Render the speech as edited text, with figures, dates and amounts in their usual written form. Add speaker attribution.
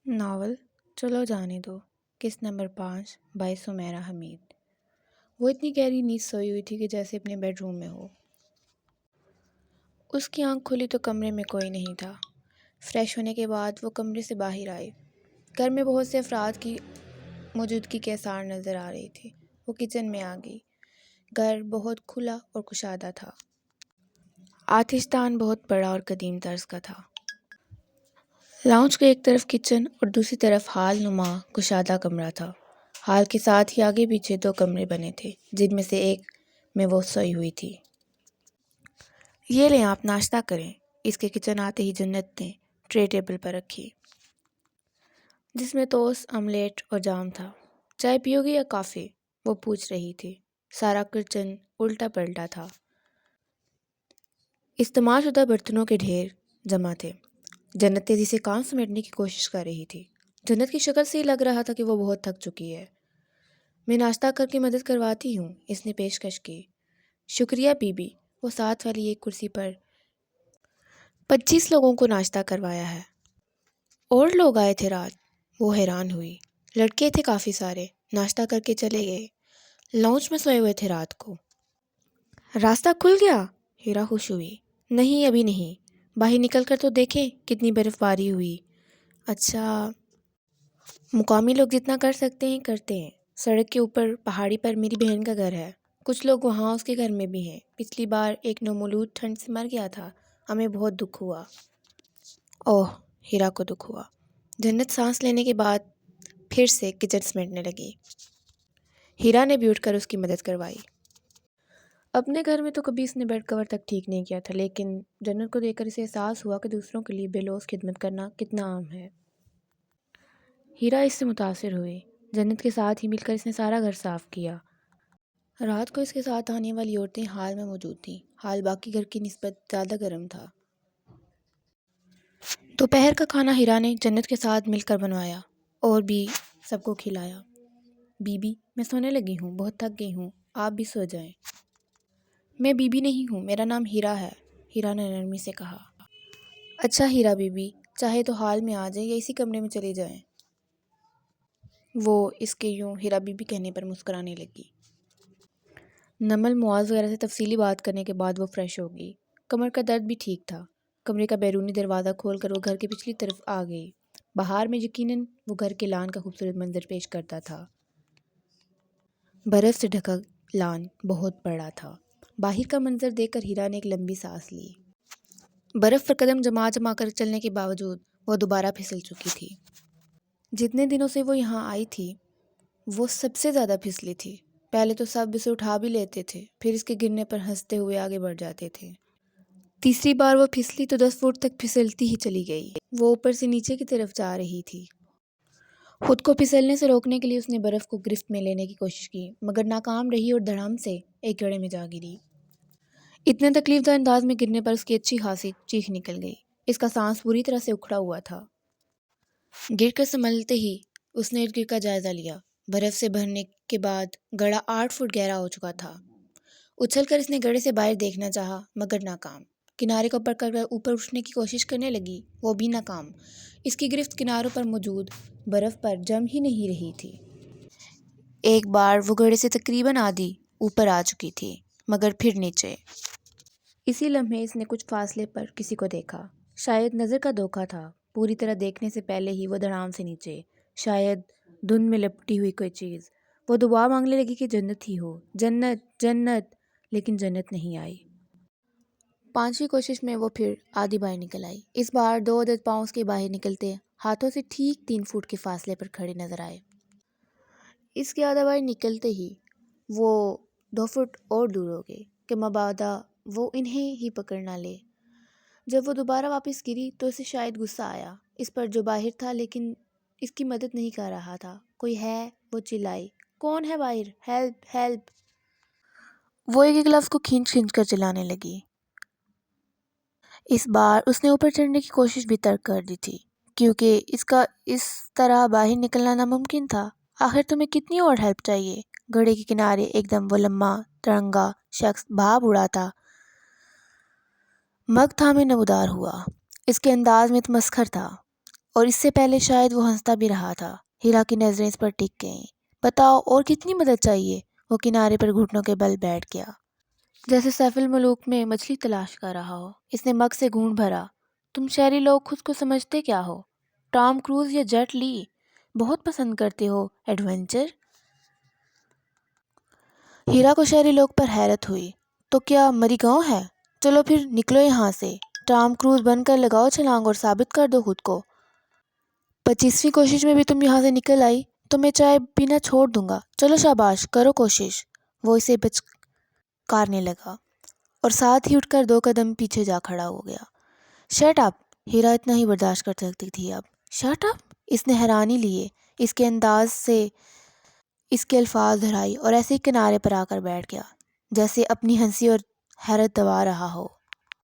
Speaker 1: Novel چلو جانے دو قسط نمبر 5 بائی سمیرہ حمید۔ وہ اتنی گہری نیند سوئی ہوئی تھی کہ جیسے اپنے بیڈ روم میں ہو۔ اس کی آنکھ کھلی تو کمرے میں کوئی نہیں تھا۔ فریش ہونے کے بعد وہ کمرے سے باہر آئی۔ گھر میں بہت سے افراد کی موجودگی کے آثار نظر آ رہی تھی۔ وہ کچن میں آ گئی۔ گھر بہت کھلا اور کشادہ تھا۔ آتش دان بہت بڑا اور قدیم طرز کا تھا۔ لاؤنج کے ایک طرف کچن اور دوسری طرف ہال نما کشادہ کمرہ تھا۔ ہال کے ساتھ ہی آگے پیچھے 2 کمرے بنے تھے جن میں سے ایک میں وہ سوئی ہوئی تھی۔ یہ لیں آپ ناشتہ کریں، اس کے کچن آتے ہی جنت نے ٹرے ٹیبل پر رکھی جس میں ٹوسٹ، آملیٹ اور جام تھا۔ چائے پیو گے یا کافی؟ وہ پوچھ رہی تھی۔ سارا کچن الٹا پلٹا تھا۔ استعمال شدہ برتنوں کے ڈھیر جمع تھے۔ جنت تیزی سے کام سمیٹنے کی کوشش کر رہی تھی۔ جنت کی شکل سے ہی لگ رہا تھا کہ وہ بہت تھک چکی ہے۔ میں ناشتہ کر کے مدد کرواتی ہوں، اس نے پیشکش کی۔ شکریہ بی بی۔ وہ ساتھ والی ایک کرسی پر 25 لوگوں کو ناشتہ کروایا ہے۔ اور لوگ آئے تھے رات؟ وہ حیران ہوئی۔ لڑکے تھے کافی سارے، ناشتہ کر کے چلے گئے۔ لاؤنج میں سوئے ہوئے تھے رات کو۔ راستہ کھل گیا؟ ہیرا خوش ہوئی۔ نہیں ابھی نہیں، باہر نکل کر تو دیکھیں کتنی برف باری ہوئی۔ اچھا، مقامی لوگ جتنا کر سکتے ہیں کرتے ہیں۔ سڑک کے اوپر پہاڑی پر میری بہن کا گھر ہے، کچھ لوگ وہاں اس کے گھر میں بھی ہیں۔ پچھلی بار ایک نومولود ٹھنڈ سے مر گیا تھا، ہمیں بہت دکھ ہوا۔ اوہ، ہیرا کو دکھ ہوا۔ جنت سانس لینے کے بعد پھر سے کچن سمیٹنے لگی۔ ہیرا نے بھی اٹھ کر اس کی مدد کروائی۔ اپنے گھر میں تو کبھی اس نے بیڈ کور تک ٹھیک نہیں کیا تھا، لیکن جنت کو دیکھ کر اسے احساس ہوا کہ دوسروں کے لیے بے لوث خدمت کرنا کتنا عام ہے۔ ہیرا اس سے متاثر ہوئی۔ جنت کے ساتھ ہی مل کر اس نے سارا گھر صاف کیا۔ رات کو اس کے ساتھ آنے والی عورتیں ہال میں موجود تھیں۔ ہال باقی گھر کی نسبت زیادہ گرم تھا۔ دوپہر کا کھانا ہیرا نے جنت کے ساتھ مل کر بنوایا اور بھی سب کو کھلایا۔ بی بی، میں سونے لگی ہوں، بہت تھک گئی ہوں، آپ بھی سو جائیں۔ میں بی بی نہیں ہوں، میرا نام ہیرا ہے، ہیرا نے نرمی سے کہا۔ اچھا ہیرا بی بی، چاہے تو ہال میں آ جائیں یا اسی کمرے میں چلی جائیں۔ وہ اس کے یوں ہیرا بی بی کہنے پر مسکرانے لگی۔ نمل معاذ وغیرہ سے تفصیلی بات کرنے کے بعد وہ فریش ہو گئی۔ کمر کا درد بھی ٹھیک تھا۔ کمرے کا بیرونی دروازہ کھول کر وہ گھر کے پچھلی طرف آ گئی۔ باہر میں یقیناً وہ گھر کے لان کا خوبصورت منظر پیش کرتا تھا۔ برف سے ڈھکا لان بہت بڑا تھا۔ باہر کا منظر دیکھ کر ہیرا نے ایک لمبی سانس لی۔ برف پر قدم جما جما کر چلنے کے باوجود وہ دوبارہ پھسل چکی تھی۔ جتنے دنوں سے وہ یہاں آئی تھی وہ سب سے زیادہ پھسلی تھی۔ پہلے تو سب اسے اٹھا بھی لیتے تھے، پھر اس کے گرنے پر ہنستے ہوئے آگے بڑھ جاتے تھے۔ تیسری بار وہ پھسلی تو 10 فٹ تک پھسلتی ہی چلی گئی۔ وہ اوپر سے نیچے کی طرف جا رہی تھی۔ خود کو پھسلنے سے روکنے کے لیے اس نے برف کو گرفت میں لینے کی کوشش کی، مگر ناکام رہی اور دھڑام سے ایک گڑھے میں جا گری۔ اتنے تکلیف دہ انداز میں گرنے پر اس کی اچھی خاصی چیخ نکل گئی۔ اس کا سانس پوری طرح سے اکھڑا ہوا تھا۔ گر کر سنبھلتے ہی اس نے ارد گرد کا جائزہ لیا۔ برف سے بھرنے کے بعد گڑھا 8 فٹ گہرا ہو چکا تھا۔ اچھل کر اس نے گڑھے سے باہر دیکھنا چاہا مگر ناکام۔ کنارے کو پکڑ کر اوپر اٹھنے کی کوشش کرنے لگی، وہ بھی ناکام۔ اس کی گرفت کناروں پر موجود برف پر جم ہی نہیں رہی تھی۔ ایک بار وہ گڑھے سے تقریباً آدھی اوپر آ چکی تھی مگر پھر نیچے۔ اسی لمحے اس نے کچھ فاصلے پر کسی کو دیکھا۔ شاید نظر کا دھوکہ تھا۔ پوری طرح دیکھنے سے پہلے ہی وہ دھڑام سے نیچے، شاید دھند میں لپٹی ہوئی کوئی چیز۔ وہ دعا مانگنے لگی کہ جنت ہی ہو، جنت جنت، لیکن جنت نہیں آئی۔ 5ویں کوشش میں وہ پھر آدھی باہر نکل آئی۔ اس بار 2 عدد پاؤں اس کے باہر نکلتے ہاتھوں سے ٹھیک 3 فٹ کے فاصلے پر کھڑے نظر آئے۔ اس کے آدھا باہر نکلتے ہی وہ 2 فٹ اور دور ہو گئے کہ مبادا وہ انہیں ہی پکڑ نہ لے۔ جب وہ دوبارہ واپس گری تو اسے شاید غصہ آیا اس پر جو باہر تھا لیکن اس کی مدد نہیں کر رہا تھا۔ کوئی ہے؟ وہ چلائی۔ کون ہے باہر؟ Help help! وہ ایک ایک لفظ کو کھینچ کھینچ کر چلانے لگی۔ اس بار اس نے اوپر چڑھنے کی کوشش بھی ترک کر دی تھی کیونکہ اس کا اس طرح باہر نکلنا ناممکن تھا۔ آخر تمہیں کتنی اور ہیلپ چاہیے؟ گڑھے کے کنارے ایک دم وہ لمبا ترنگا شخص بھاپ اڑا تھا۔ مگ تھامے نمودار ہوا۔ اس کے انداز میں تمسخر تھا اور اس سے پہلے شاید وہ ہنستا بھی رہا تھا۔ ہیرا کی نظریں اس پر ٹک گئیں۔ بتاؤ اور کتنی مدد چاہیے؟ وہ کنارے پر گھٹنوں کے بل بیٹھ گیا، جیسے سیف الملوک میں مچھلی تلاش کر رہا ہو۔ اس نے مگ سے گھونٹ بھرا۔ تم شہری لوگ خود کو سمجھتے کیا ہو؟ ٹام کروز یا جیٹ لی؟ بہت پسند کرتے ہو ایڈونچر؟ ہیرا کو شہری لوگ پر حیرت ہوئی۔ تو کیا مری گاؤں ہے؟ چلو پھر نکلو یہاں سے۔ ٹام کروز بن کر لگاؤ چھلانگ اور ثابت کر دو خود کو۔ 25ویں کوشش میں بھی تم یہاں سے نکل آئی تو میں چائے پینا چھوڑ دوں گا۔ چلو شاباش، کرو کوشش۔ وہ اسے بچکارنے لگا اور ساتھ ہی اٹھ کر 2 قدم پیچھے جا کھڑا ہو گیا۔ Shut up! ہیرا اتنا ہی برداشت کر سکتی تھی اب۔ Shut up! اس نے حیرانی لیے اس کے انداز سے اس کے الفاظ دہرائی اور ایسے ہی کنارے پر آ کر بیٹھ گیا، جیسے اپنی ہنسی اور حیرت دبا رہا ہو۔